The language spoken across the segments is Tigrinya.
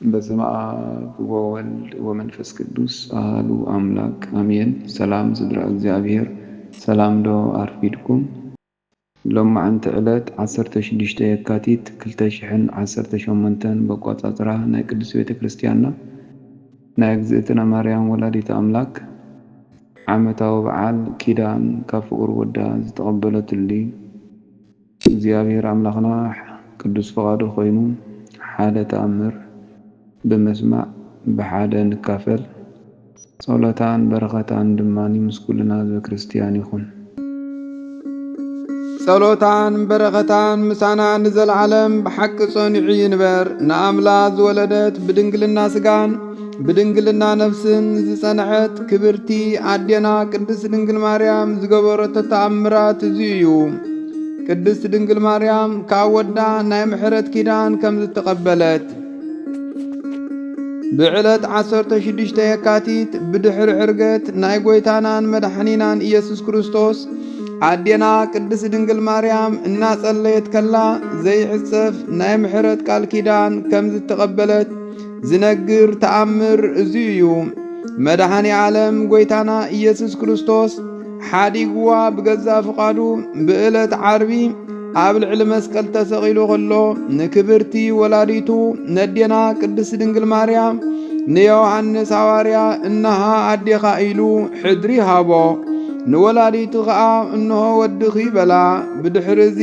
በስመ አብ ወወልድ ወመንፈስ ቅዱስ አሐዱ አምላክ አሜን። ሰላም ስድራ እግዚአብሔር ሰላም ዶ አርፊድኩም ሎማዓንቲ ዕለት 16 የካቲት 2018 በቆጻጽራ ናይ ቅዱስ ቤተ ክርስቲያንና ናይ እግዝእትነ ማርያም ወላዲተ አምላክ ዓመታዊ በዓል ኪዳን ካብ ፍቁር ወዳ ዝተቐበለትሉ እግዚአብሔር አምላኽና ቅዱስ ፈቃዱ ኮይኑ ሓደ ተአምር በመስማዕ በሓደ ንካፈል ጸሎታን በረኸታን ድማኒ ምስኩልና ህዝበ ክርስቲያን ይኹን። ጸሎታን በረኸታን ምሳና ንዘለዓለም ብሓቂ ጸኒዑ ይንበር። ንኣምላክ ዝወለደት ብድንግልና ስጋን ብድንግልና ነፍስን ዝጸንዐት ክብርቲ ኣዴና ቅድስት ድንግል ማርያም ዝገበረቶ ተኣምራት እዚ እዩ። ቅድስት ድንግል ማርያም ካብ ወዳ ናይ ምሕረት ኪዳን ከም ዝተቐበለት ብዕለት 16 የካቲት ብድሕሪ ዕርገት ናይ ጎይታናን መድኃኒናን ኢየሱስ ክርስቶስ ኣዴና ቅድስት ድንግል ማርያም እናጸለየት ከላ ዘይሕጸፍ ናይ ምሕረት ቃል ኪዳን ከም ዝተቐበለት ዝነግር ተኣምር እዚ እዩ። መድኃኒ ዓለም ጎይታና ኢየሱስ ክርስቶስ ሓዲግዋ ብገዛ ፍቓዱ ብዕለት ዓርቢ ኣብ ልዕሊ መስቀል ተሰቒሉ ከሎ ንክብርቲ ወላዲቱ ነዴና ቅድስት ድንግል ማርያም ንዮሐንስ ሐዋርያ እነሃ ኣዴኻ ኢሉ ሕድሪ ሃቦ ንወላዲቱ ኸዓ እንሆ ወድኺ በላ። ብድሕሪ እዚ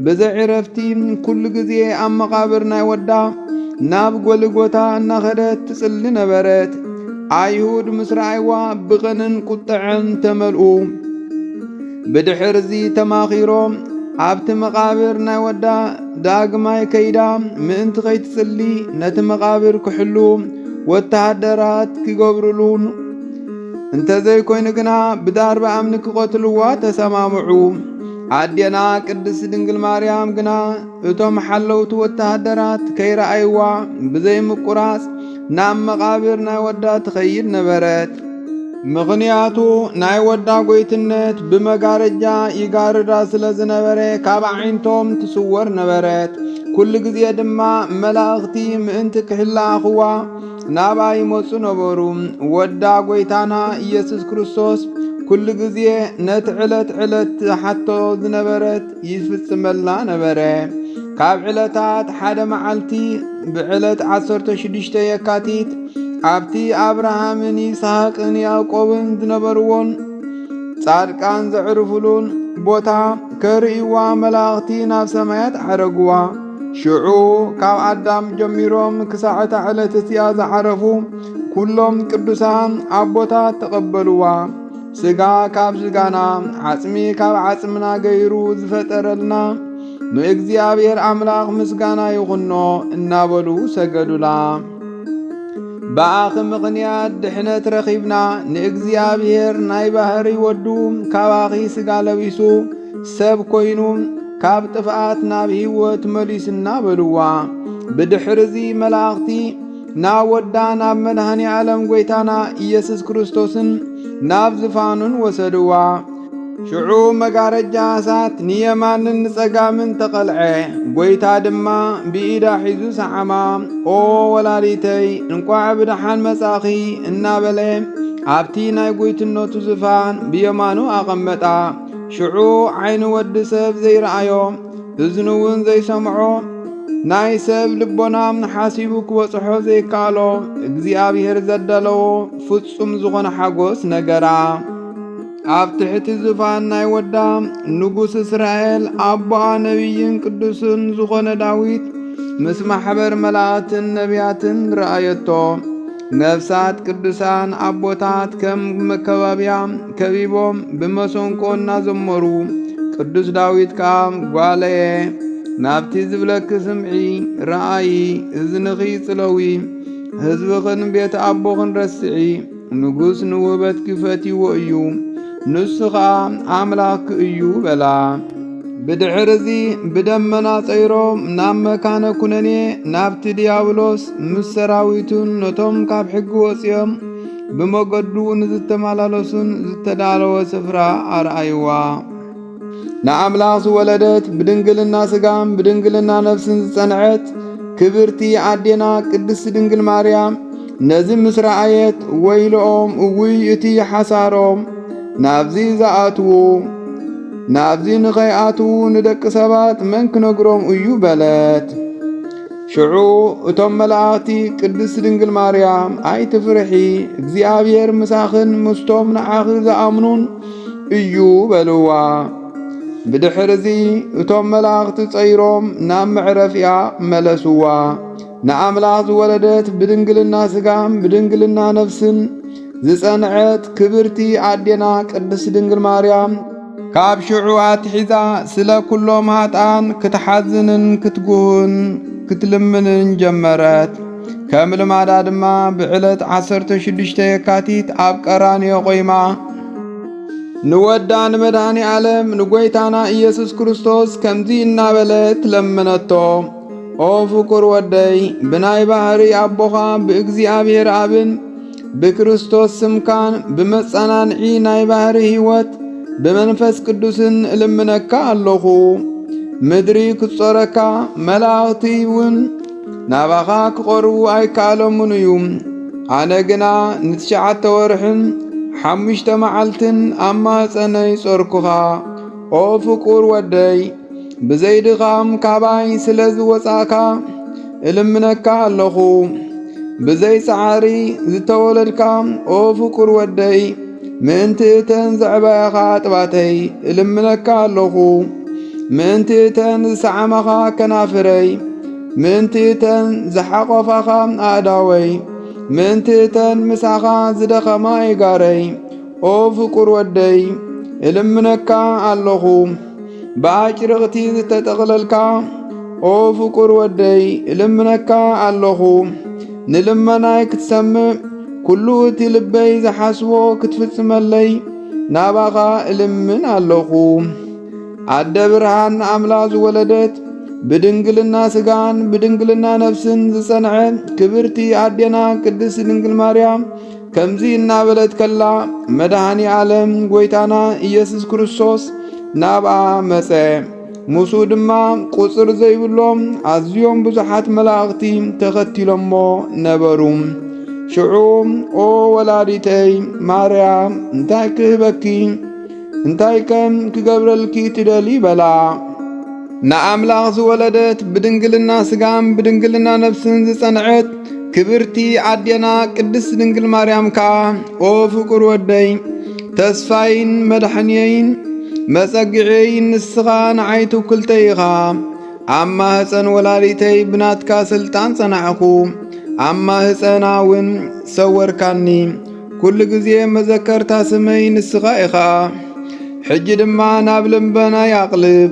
ብዘዕረፍቲ ኩሉ ግዜ ኣብ መቓብር ናይ ወዳ ናብ ጎልጎታ እናኸደት ትጽሊ ነበረት። ኣይሁድ ምስ ረኣይዋ ብቕንን ቁጥዕን ተመልኡ። ብድሕሪ እዚ ተማኺሮም ኣብቲ መቓብር ናይ ወዳ ዳግማይ ከይዳ ምእንቲ ከይትጽሊ ነቲ መቓብር ክሕሉ ወተሃደራት ክገብሩሉን እንተዘይኮይኑ ግና ብዳርባ ኣምኒ ክቆትልዋ ተሰማምዑ። ኣዴና ቅድስት ድንግል ማርያም ግና እቶም ሓለውቲ ወተሃደራት ከይረኣይዋ ብዘይምቁራጽ ናብ መቓብር ናይ ወዳ ትኸይድ ነበረት። ምኽንያቱ ናይ ወዳ ጎይትነት ብመጋረጃ ይጋርዳ ስለ ዝነበረ ካብ ዓይንቶም ትስወር ነበረት። ኩሉ ግዜ ድማ መላእኽቲ ምእንቲ ክሕላኽዋ ናባ ይመፁ ነበሩ። ወዳ ጎይታና ኢየሱስ ክርስቶስ ኩሉ ግዜ ነቲ ዕለት ዕለት ሓቶ ዝነበረት ይፍጽመላ ነበረ። ካብ ዕለታት ሓደ መዓልቲ ብዕለት 16 የካቲት ኣብቲ አብርሃምን ይስሐቅን ያዕቆብን ዝነበርዎን ጻድቃን ዘዕርፉሉን ቦታ ከርእይዋ መላእኽቲ ናብ ሰማያት ዓረግዋ። ሽዑ ካብ ኣዳም ጀሚሮም ክሳዕታ ዕለት እቲኣ ዝዓረፉ ኩሎም ቅዱሳን ኣቦታት ተቐበልዋ። ስጋ ካብ ስጋና ዓጽሚ ካብ ዓጽምና ገይሩ ዝፈጠረልና ንእግዚአብሔር ኣምላኽ ምስጋና ይኹኖ እናበሉ ሰገዱላ። በኣኺ ምኽንያት ድሕነት ረኺብና ንእግዚአብሔር ናይ ባህሪ ወዱ ካባኺ ስጋ ለቢሱ ሰብ ኮይኑ ካብ ጥፍኣት ናብ ሕይወት መሊስና በልዋ። ብድሕሪ እዚ መላእኽቲ ናብ ወዳ ናብ መድኃኒ ዓለም ጎይታና ኢየሱስ ክርስቶስን ናብ ዝፋኑን ወሰድዋ። ሽዑ መጋረጃ እሳት ንየማንን ንጸጋምን ተቐልዐ። ጎይታ ድማ ብኢዳ ሒዙ ሰዓማ። ኦ ወላዲተይ እንቋዕ ብድሓን መጻኺ እናበለ ኣብቲ ናይ ጎይትነቱ ዝፋን ብየማኑ ኣቐመጣ። ሽዑ ዓይኒ ወዲ ሰብ ዘይረአዮ እዝኑውን ዘይሰምዖ ናይ ሰብ ልቦናም ሓሲቡ ክበጽሖ ዘይከኣሎ እግዚአብሔር ዘደለዎ ፍጹም ዝኾነ ሓጎስ ነገራ። ኣብ ትሕቲ ዝፋን ናይ ወዳ ንጉሥ እስራኤል ኣቦኣ ነቢይን ቅዱስን ዝኾነ ዳዊት ምስ ማሕበር መላእክትን ነቢያትን ረአየቶ። ነፍሳት ቅዱሳን ኣቦታት ከም መከባብያ ከቢቦም ብመሰንቆ እናዘመሩ ቅዱስ ዳዊት ከዓ ጓለየ ናብቲ ዝብለኪ ስምዒ ረአይ እዝንኺ ጽለዊ ህዝብኽን ቤተ ኣቦኽን ረስዒ ንጉሥ ንውበት ክፈትይዎ እዩ ንሱ ኸዓ ኣምላኽ እዩ በላ። ብድሕርዚ ብደመና ፀይሮም ናብ መካነ ኩነኔ ናብቲ ዲያብሎስ ምስ ሰራዊቱን ነቶም ካብ ሕጊ ወፂኦም ብመገዱ ንዝተመላለሱን ዝተዳለወ ስፍራ ኣርአይዋ። ንኣምላኽ ዝወለደት ብድንግልና ስጋም ብድንግልና ነፍስን ዝጸንዐት ክብርቲ ኣዴና ቅድስቲ ድንግል ማርያም ነዚ ምስ ረኣየት ወይልኦም እውይ እቲ ሓሳሮም ናብዚ ዝኣትዉ ናብዚ ንኸይኣትዉ ንደቂ ሰባት መን ክነግሮም እዩ በለት። ሽዑ እቶም መላእኽቲ ቅድስቲ ድንግል ማርያም ኣይትፍርሒ እግዚአብሔር ምሳኽን ምስቶም ንዓኺ ዝኣምኑን እዩ በልዋ። ብድሕርዚ እቶም መላእኽቲ ፀይሮም ናብ መዕረፊያ መለስዋ። ንኣምላኽ ዝወለደት ብድንግልና ስጋም ብድንግልና ነፍስን ዝጸንዐት ክብርቲ ኣዴና ቅድስቲ ድንግል ማርያም ካብ ሽዑ ኣትሒዛ ስለ ኩሎም ሃጣን ክትሓዝንን ክትጉህን ክትልምንን ጀመረት። ከም ልማዳ ድማ ብዕለት 16 የካቲት ኣብ ቀራንዮ ቆይማ ንወዳ ንመድኃኒ ዓለም ንጐይታና ኢየሱስ ክርስቶስ ከምዚ እናበለት ለመነቶ። ኦ ፍቁር ወደይ ብናይ ባሕሪ ኣቦኻ ብእግዚአብሔር አብን ብክርስቶስ ስምካን ብመጸናንዒ ናይ ባሕሪ ሕይወት ብመንፈስ ቅዱስን እልምነካ ኣለኹ። ምድሪ ክትጾረካ መላእኽቲ እውን ናባኻ ክቐርቡ ኣይከኣሎምን እዩ። ኣነ ግና ንትሽዓተ ወርሕን 5 መዓልትን ኣብ ማኅፀነይ ጾርኩኻ። ኦ ፍቁር ወደይ ብዘይድኻም ካባይ ስለ ዝወፃእካ እልምነካ ኣለኹ። ብዘይ ፃዓሪ ዝተወለድካ ኦ ፍቁር ወደይ ምእንቲ እተን ዘዕባያኻ ጥባተይ እልምነካ ኣለኹ። ምእንቲ እተን ዝሰዓመኻ ከናፍረይ ምእንቲ እተን ዝሓቆፋኻ ኣእዳወይ ምእንቲ እተን ምሳኻ ዝደኸማ ይጋረይ ኦ ፍቁር ወደይ እልምነካ ኣለኹ። ብኣጭርቕቲ ዝተጠቕለልካ ኦ ፍቁር ወደይ እልምነካ ኣለኹ። ንልመናይ ክትሰምዕ ኩሉ እቲ ልበይ ዝሓስቦ ክትፍጽመለይ ናባኻ እልምን ኣለኹ። ኣደ ብርሃን ኣምላኽ ዝወለደት ብድንግልና ስጋን ብድንግልና ነፍስን ዝጸንዐት ክብርቲ ኣዴና ቅድስቲ ድንግል ማርያም ከምዚ እናበለት ከላ መድኃኒ ዓለም ጐይታና ኢየሱስ ክርስቶስ ናብኣ መጸ። ሙሱ ድማ ቁጽር ዘይብሎም ኣዝዮም ብዙሓት መላእኽቲ ተኸቲሎሞ ነበሩ። ሽዑ ኦ ወላዲተይ ማርያም እንታይ ክህበኪ እንታይ ከም ክገብረልኪ ትደሊ በላ። ንኣምላኽ ዝወለደት ብድንግልና ስጋም ብድንግልና ነፍስን ዝጸንዐት ክብርቲ ኣዴና ቅድስቲ ድንግል ማርያም ከዓ ኦ ፍቁር ወደይ ተስፋይን መድሕንየይን መጸጊዐይን ንስኻ ንዓይ ትውክልተይ ኢኻ። ኣብ ማህፀን ወላዲተይ ብናትካ ስልጣን ጸናዕኹ። ኣብ ማህፀና እውን ሰወርካኒ። ኩሉ ግዜ መዘከርታ ስመይ ንስኻ ኢኻ። ሕጂ ድማ ናብ ልምበናይ ኣቕልብ።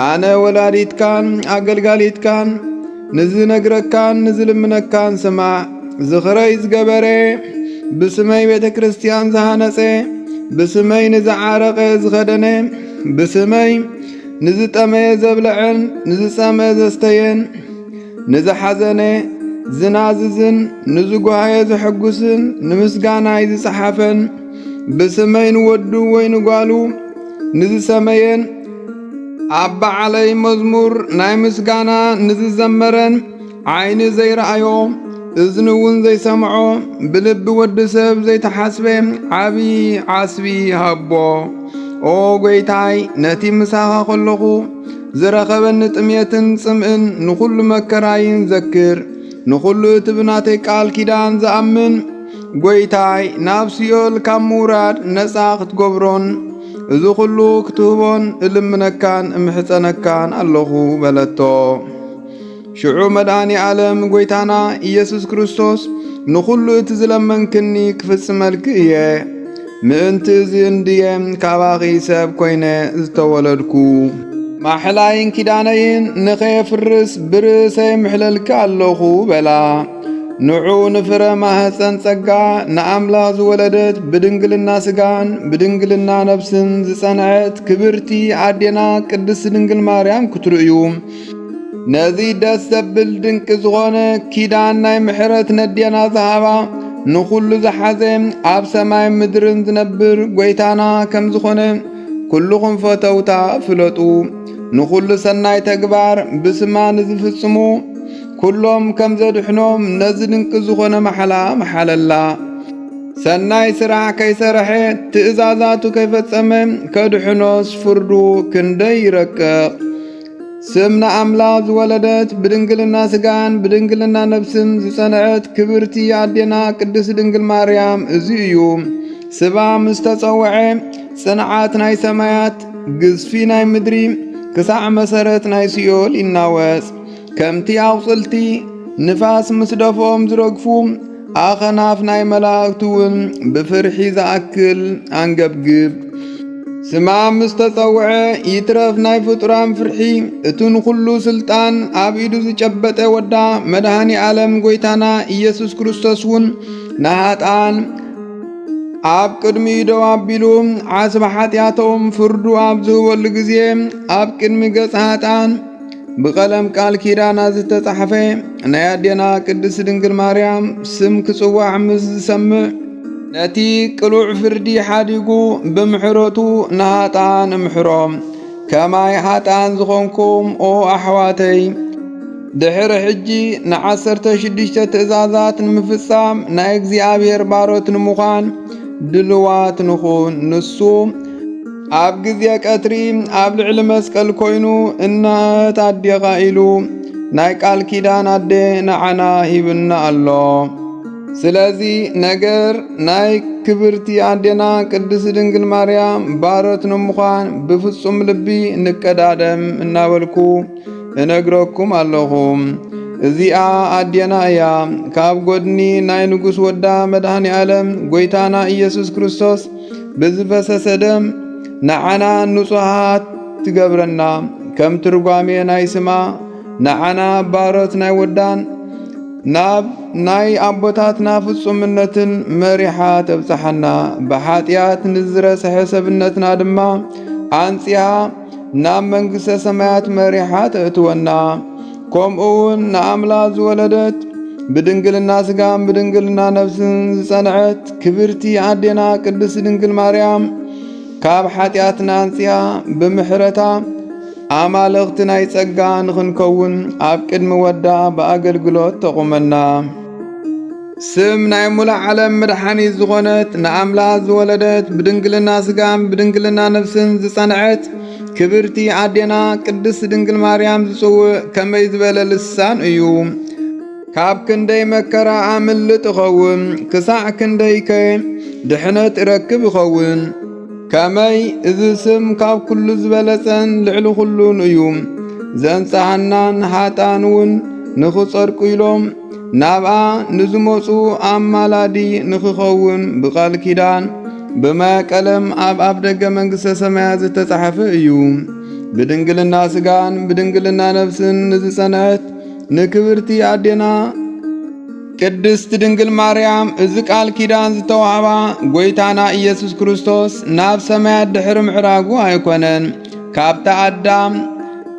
ኣነ ወላዲትካን ኣገልጋሊትካን ንዝነግረካን ንዝልምነካን ስማዕ። ዝኽረይ ዝገበረ ብስመይ ቤተ ክርስቲያን ዝሃነጸ ብስመይ ንዝዓረቐ ዝኸደነ ብስመይ ንዝጠመየ ዘብልዐን ንዝጸመየ ዘስተየን ንዝሓዘነ ዝናዝዝን ንዝጓሃየ ዝሕጉስን ንምስጋናይ ዝጸሓፈን ብስመይ ንወዱ ወይ ንጓሉ ንዝሰመየን ኣብ በዓለይ መዝሙር ናይ ምስጋና ንዝዘመረን ዓይኒ ዘይረአዮ እዝኒ እውን ዘይሰምዖ ብልቢ ወዲ ሰብ ዘይተሓስበ ዓብዪ ዓስቢ ሃቦ። ኦ ጐይታይ ነቲ ምሳኻ ኸለኹ ዝረኸበኒ ጥምየትን ጽምእን ንኹሉ መከራይን ዘክር ንኹሉ እቲ ብናተይ ቃል ኪዳን ዝኣምን ጐይታይ ናብ ሲኦል ካብ ምውራድ ነፃ ክትገብሮን እዚ ኹሉ ክትህቦን እልምነካን እምሕፀነካን ኣለኹ በለቶ። ሽዑ መድኃኒ ዓለም ጐይታና ኢየሱስ ክርስቶስ ንኹሉ እቲ ዝለመንክኒ ክፍጽመልክ እየ። ምእንቲ እዚ እንድየ ካባኺ ሰብ ኮይነ ዝተወለድኩ ማሕላይን ኪዳነይን ንኸየፍርስ ብርእሰይ ምሕለልክ ኣለኹ በላ። ንዑ ንፍረ ማህፀን ጸጋ ንኣምላኽ ዝወለደት ብድንግልና ስጋን ብድንግልና ነፍስን ዝጸንዐት ክብርቲ ኣዴና ቅድስት ድንግል ማርያም ክትርእዩ ነዚ ደስ ዘብል ድንቂ ዝኾነ ኪዳን ናይ ምሕረት ነዴና ዝሃባ ንኹሉ ዝሓዘ ኣብ ሰማይ ምድርን ዝነብር ጐይታና ከም ዝኾነ ኩልኹም ፈተውታ ፍለጡ። ንኹሉ ሰናይ ተግባር ብስማ ንዝፍጽሙ ኩሎም ከም ዘድሕኖም ነዚ ድንቂ ዝኾነ መሓላ መሓለላ። ሰናይ ስራሕ ከይሰርሐ ትእዛዛቱ ከይፈጸመ ከድሕኖስ ፍርዱ ክንደይ ይረቅቕ። ስም ንኣምላኽ ዝወለደት ብድንግልና ስጋን ብድንግልና ነፍስን ዝጸንዐት ክብርቲ ኣዴና ቅድስት ድንግል ማርያም እዚ እዩ። ስባ ምስ ተጸውዐ ጽንዓት ናይ ሰማያት ግዝፊ ናይ ምድሪ ክሳዕ መሰረት ናይ ሲኦል ይናወጽ። ከምቲ ኣውጽልቲ ንፋስ ምስ ደፍኦም ዝረግፉ ኣኸናፍ ናይ መላእክቲ እውን ብፍርሒ ዝኣክል አንገብግብ። ስማ ምስ ተጸውዐ ይትረፍ ናይ ፍጡራን ፍርሒ እቲ ንኹሉ ስልጣን ኣብ ኢዱ ዝጨበጠ ወዳ መድኃኒ ዓለም ጐይታና ኢየሱስ ክርስቶስ እውን ንኃጥኣን ኣብ ቅድሚ ደው ኣቢሉ ዓስቢ ኃጢኣቶም ፍርዱ ኣብ ዝህበሉ ጊዜ ኣብ ቅድሚ ገጽ ኃጥኣን ብቐለም ቃል ኪዳና ዝተጻሕፈ ናይ ኣዴና ቅድስት ድንግል ማርያም ስም ክጽዋዕ ምስ ዝሰምዕ ነቲ ቅሉዕ ፍርዲ ሓዲጉ ብምሕረቱ ንኃጥኣን እምሕሮም። ከማይ ሓጥኣን ዝኾንኩም ኦ ኣሕዋተይ ድሕሪ ሕጂ ን16 ትእዛዛት ንምፍጻም ናይ እግዚኣብሔር ባሮት ንምዃን ድልዋት ንኹን። ንሱ ኣብ ጊዜ ቀትሪ ኣብ ልዕሊ መስቀል ኮይኑ እናት ኣዴኻ ኢሉ ናይ ቃል ኪዳን ኣዴ ንዓና ሂብና ኣሎ። ስለዚ ነገር ናይ ክብርቲ ኣዴና ቅድስት ድንግል ማርያም ባሮት ንምዃን ብፍጹም ልቢ ንቀዳደም እናበልኩ እነግረኩም ኣለኹ። እዚኣ ኣዴና እያ ካብ ጐድኒ ናይ ንጉሥ ወዳ መድኃኒ ዓለም ጐይታና ኢየሱስ ክርስቶስ ብዝፈሰሰ ደም ንዓና ንጹሓት ትገብረና። ከም ትርጓሜ ናይ ስማ ንዓና ባሮት ናይ ወዳን ናብ ናይ ኣቦታትና ፍጹምነትን መሪሓ ተብጽሓና። ብኃጢኣት ንዝረስሐ ሰብነትና ድማ ኣንጺሃ ናብ መንግሥተ ሰማያት መሪሓ ተእትወና። ከምኡውን ንኣምላኽ ዝወለደት ብድንግልና ስጋን ብድንግልና ነፍስን ዝጸንዐት ክብርቲ ኣዴና ቅድስት ድንግል ማርያም ካብ ኃጢኣትና አንጽያ ብምሕረታ ኣማልኽቲ ናይ ጸጋ ንኽንከውን ኣብ ቅድሚ ወዳ ብኣገልግሎት ተቑመና። ስም ናይ ሙሉእ ዓለም መድኃኒት ዝኾነት ንኣምላኽ ዝወለደት ብድንግልና ስጋን ብድንግልና ነፍስን ዝጸንዐት ክብርቲ ኣዴና ቅድስት ድንግል ማርያም ዝጽውዕ ከመይ ዝበለ ልሳን እዩ። ካብ ክንደይ መከራ ኣምልጥ ይኸውን ክሳዕ ክንደይከ ድሕነት ይረክብ ይኸውን። ከመይ እዚ ስም ካብ ኩሉ ዝበለጸን ልዕሊ ኩሉን እዩ። ዘንጽሐናን ኃጥኣን እውን ንኽጸድቁ ኢሎም ናብኣ ንዝመፁ ኣማላዲ ንኽኸውን ብቓል ኪዳን ብማየ ቀለም ኣብ ኣፍ ደገ መንግሥተ ሰማያት ዝተጻሕፈ እዩ። ብድንግልና ስጋን ብድንግልና ነፍስን ንዝጸንዐት ንክብርቲ ኣዴና ቅድስት ድንግል ማርያም እዚ ቃል ኪዳን ዝተዋህባ ጐይታና ኢየሱስ ክርስቶስ ናብ ሰማያት ድሕሪ ምዕራጉ ኣይኮነን። ካብታ ኣዳም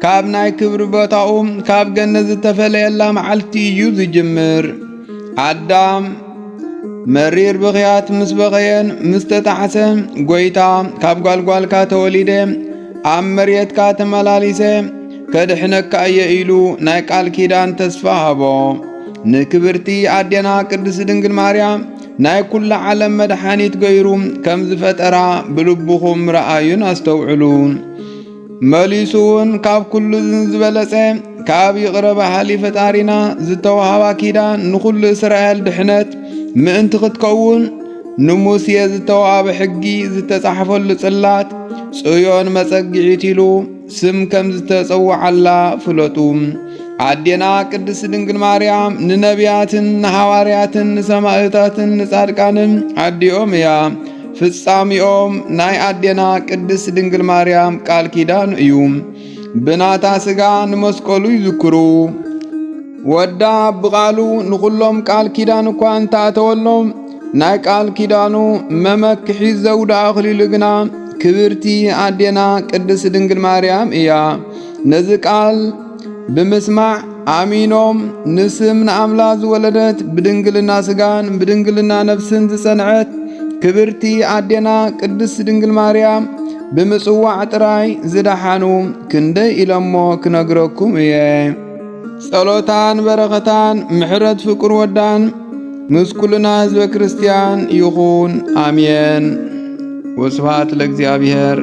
ካብ ናይ ክብሪ ቦታኡ ካብ ገነት ዝተፈለየላ መዓልቲ እዩ ዝጅምር። ኣዳም መሪር ብኽያት ምስ በኸየን ምስ ተጣዕሰ ጐይታ ካብ ጓልጓልካ ተወሊደ ኣብ መሬትካ ተመላሊሰ ከድሕነካ እየ ኢሉ ናይ ቃል ኪዳን ተስፋ ሃቦ። ንክብርቲ ኣዴና ቅድስት ድንግል ማርያም ናይ ኩሉ ዓለም መድኃኒት ገይሩ ከም ዝፈጠራ ብልብኹም ረኣዩን ኣስተውዕሉ። መሊሱውን ካብ ኩሉ ዝበለጸ ካብ ይቕረ ባሕሊ ፈጣሪና ዝተዋህባ ኪዳን ንኹሉ እስራኤል ድሕነት ምእንቲ ክትከውን ንሙሴ ዝተዋህበ ሕጊ ዝተጻሕፈሉ ጽላት ጽዮን መጸጊዒት ኢሉ ስም ከም ዝተጸውዓላ ፍለጡ። ኣዴና ቅድስት ድንግል ማርያም ንነቢያትን ንሐዋርያትን ንሰማዕታትን ንጻድቃንን ኣዲኦም እያ። ፍጻሚኦም ናይ ኣዴና ቅድስት ድንግል ማርያም ቃል ኪዳን እዩ። ብናታ ሥጋ ንመስቀሉ ይዝክሩ። ወዳ ብቓሉ ንኹሎም ቃል ኪዳን እኳ እንተኣተወሎም ናይ ቃል ኪዳኑ መመክሒ ዘውዳ ኣኽሊሉ ግና ክብርቲ ኣዴና ቅድስት ድንግል ማርያም እያ። ነዚ ቃል ብምስማዕ ኣሚኖም ንስም ንኣምላክ ዝወለደት ብድንግልና ስጋን ብድንግልና ነፍስን ዝጸንዐት ክብርቲ ኣዴና ቅድስት ድንግል ማርያም ብምጽዋዕ ጥራይ ዝደሓኑ ክንደይ ኢሎሞ ክነግረኩም እየ። ጸሎታን በረኸታን ምሕረት ፍቅር ወዳን ምስ ኩልና ህዝበ ክርስቲያን ይኹን አሜን። ወስብሐት ለእግዚአብሔር።